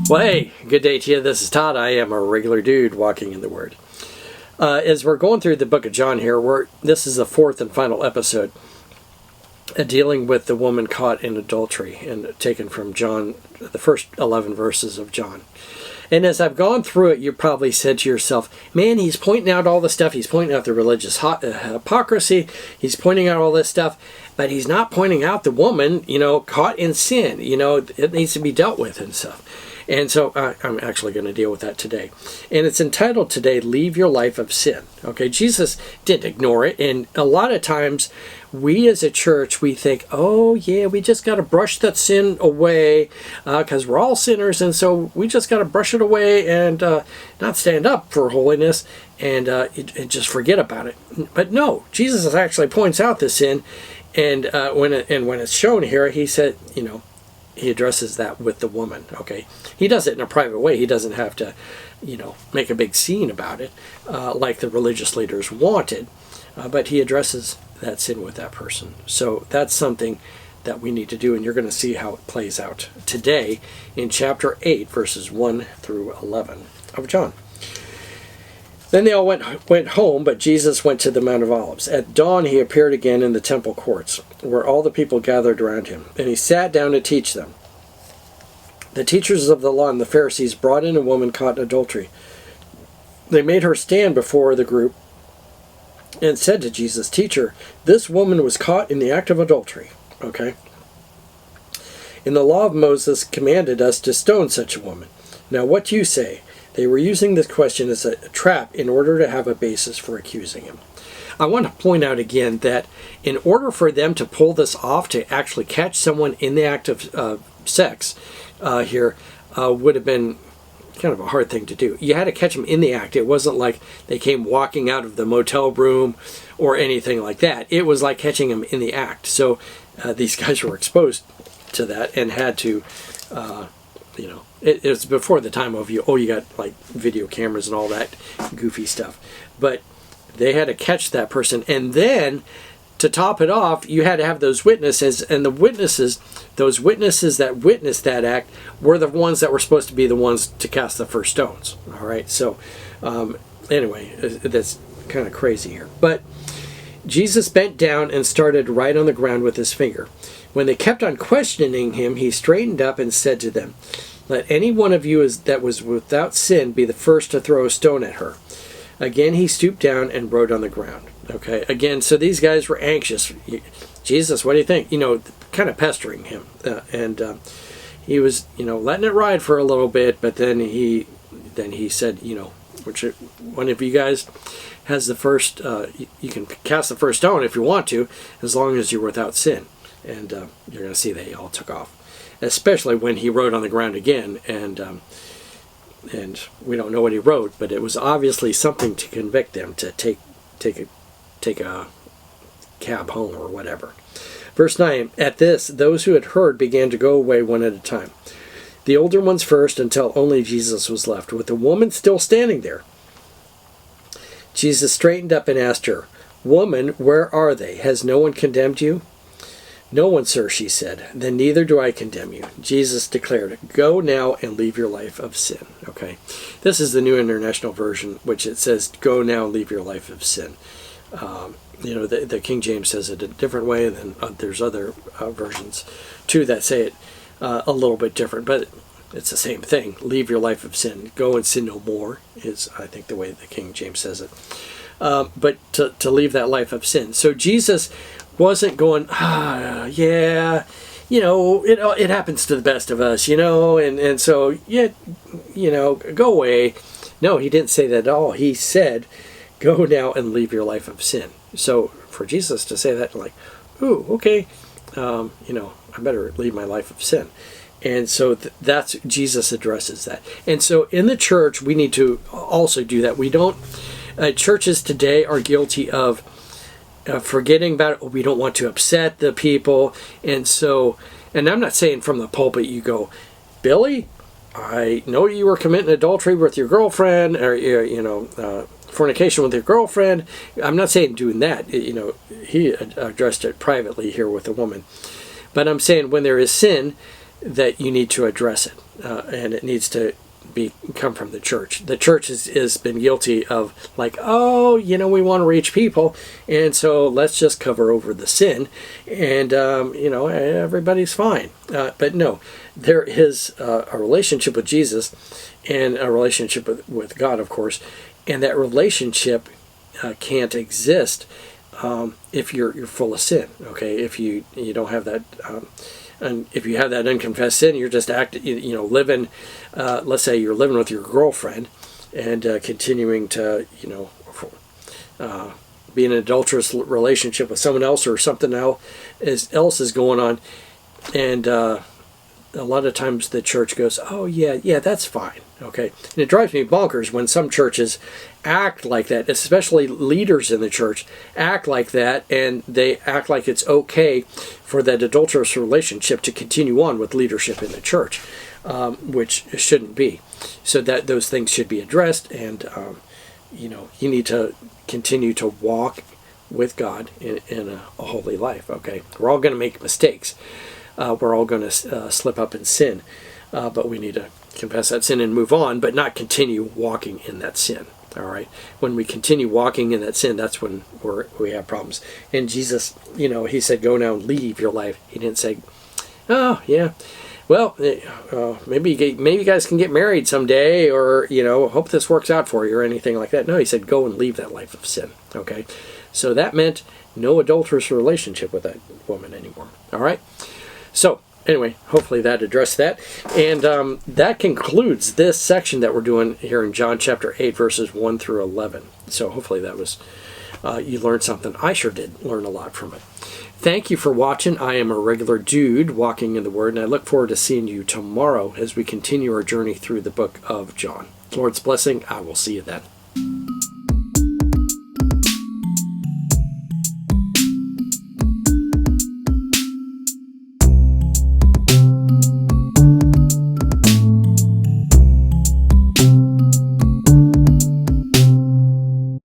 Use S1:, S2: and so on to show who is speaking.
S1: Well, hey, good day to you. This is Todd. I am a regular dude walking in the Word. As we're going through the book of John here, this is the fourth and final episode dealing with the woman caught in adultery and taken from John, the first 11 verses of John. And as I've gone through it, you probably said to yourself, man, he's pointing out all the stuff. He's pointing out the religious hypocrisy. He's pointing out all this stuff. But he's not pointing out the woman, caught in sin. It needs to be dealt with and stuff. And so I'm actually going to deal with that today. And it's entitled today, Leave Your Life of Sin. Okay, Jesus didn't ignore it. And a lot of times we as a church, we think, oh yeah, we just got to brush that sin away because we're all sinners. And so we just got to brush it away and not stand up for holiness and just forget about it. But no, Jesus actually points out the sin. And when it's shown here, he said, he addresses that with the woman, okay? He does it in a private way. He doesn't have to, make a big scene about it like the religious leaders wanted, but he addresses that sin with that person. So that's something that we need to do, and you're going to see how it plays out today in chapter 8, verses 1 through 11 of John. Then they all went home, but Jesus went to the Mount of Olives. At dawn he appeared again in the temple courts, where all the people gathered around him, and he sat down to teach them. The teachers of the law and the Pharisees brought in a woman caught in adultery. They made her stand before the group and said to Jesus, "Teacher, this woman was caught in the act of adultery." Okay? "In the law of Moses commanded us to stone such a woman. Now what do you say?" They were using this question as a trap in order to have a basis for accusing him. I want to point out again that in order for them to pull this off, to actually catch someone in the act of sex here, would have been kind of a hard thing to do. You had to catch them in the act. It wasn't like they came walking out of the motel room or anything like that. It was like catching them in the act. So these guys were exposed to that and had to... It was before the time of you got like video cameras and all that goofy stuff. But they had to catch that person. And then to top it off, you had to have those witnesses. And those witnesses that witnessed that act were the ones that were supposed to be the ones to cast the first stones. All right. So anyway, that's kind of crazy here. But Jesus bent down and started right on the ground with his finger. When they kept on questioning him, he straightened up and said to them, "Let any one of you that was without sin be the first to throw a stone at her." Again, he stooped down and wrote on the ground. Okay, again, so these guys were anxious. Jesus, what do you think? Kind of pestering him. He was, letting it ride for a little bit, but then he said, which one of you guys has the first, you can cast the first stone if you want to, as long as you're without sin. And you're going to see they all took off, especially when he wrote on the ground again. And we don't know what he wrote, but it was obviously something to convict them to take a cab home or whatever. Verse 9, at this, those who had heard began to go away one at a time. The older ones first, until only Jesus was left, with the woman still standing there. Jesus straightened up and asked her, "Woman, where are they? Has no one condemned you?" "No one, sir," she said. "Then neither do I condemn you." Jesus declared, "Go now and leave your life of sin." Okay, this is the New International Version, which it says, "Go now and leave your life of sin." The King James says it a different way, and then there's other versions too that say it a little bit different, but it's the same thing. Leave your life of sin. Go and sin no more is, I think, the way the King James says it. But to leave that life of sin. So Jesus wasn't going, it happens to the best of us, and so, go away. No, he didn't say that at all. He said, go now and leave your life of sin. So for Jesus to say that, like, ooh, okay, I better leave my life of sin. And so that's, Jesus addresses that. And so in the church, we need to also do that. We don't, churches today are guilty of forgetting about it. We don't want to upset the people. And so, and I'm not saying from the pulpit you go, "Billy, I know you were committing adultery with your girlfriend, or, fornication with your girlfriend." I'm not saying doing that. He addressed it privately here with a woman. But I'm saying when there is sin, that you need to address it, and it needs to come from the church. The church has been guilty of like, oh, we want to reach people, and so let's just cover over the sin, and everybody's fine. But no, there is a relationship with Jesus and a relationship with God, of course, and that relationship can't exist if you're full of sin. Okay, if you don't have that. And if you have that unconfessed sin, you're just living, let's say you're living with your girlfriend and continuing to, be in an adulterous relationship with someone else, or something else is going on. And a lot of times the church goes, oh, yeah, that's fine. Okay. And it drives me bonkers when some churches act like that, especially leaders in the church act like that, and they act like it's okay for that adulterous relationship to continue on with leadership in the church, which shouldn't be. So that those things should be addressed, and you need to continue to walk with God in a holy life. Okay, we're all going to make mistakes. We're all going to slip up and sin, but we need to confess that sin and move on, but not continue walking in that sin. All right. When we continue walking in that sin, that's when we have problems. And Jesus, he said, go now and leave your life. He didn't say, oh, yeah, well, maybe you guys can get married someday, or, hope this works out for you, or anything like that. No, he said, go and leave that life of sin. Okay. So that meant no adulterous relationship with that woman anymore. All right. So anyway, hopefully that addressed that. And that concludes this section that we're doing here in John chapter 8, verses 1 through 11. So hopefully that was, you learned something. I sure did learn a lot from it. Thank you for watching. I am a regular dude walking in the Word, and I look forward to seeing you tomorrow as we continue our journey through the book of John. Lord's blessing. I will see you then.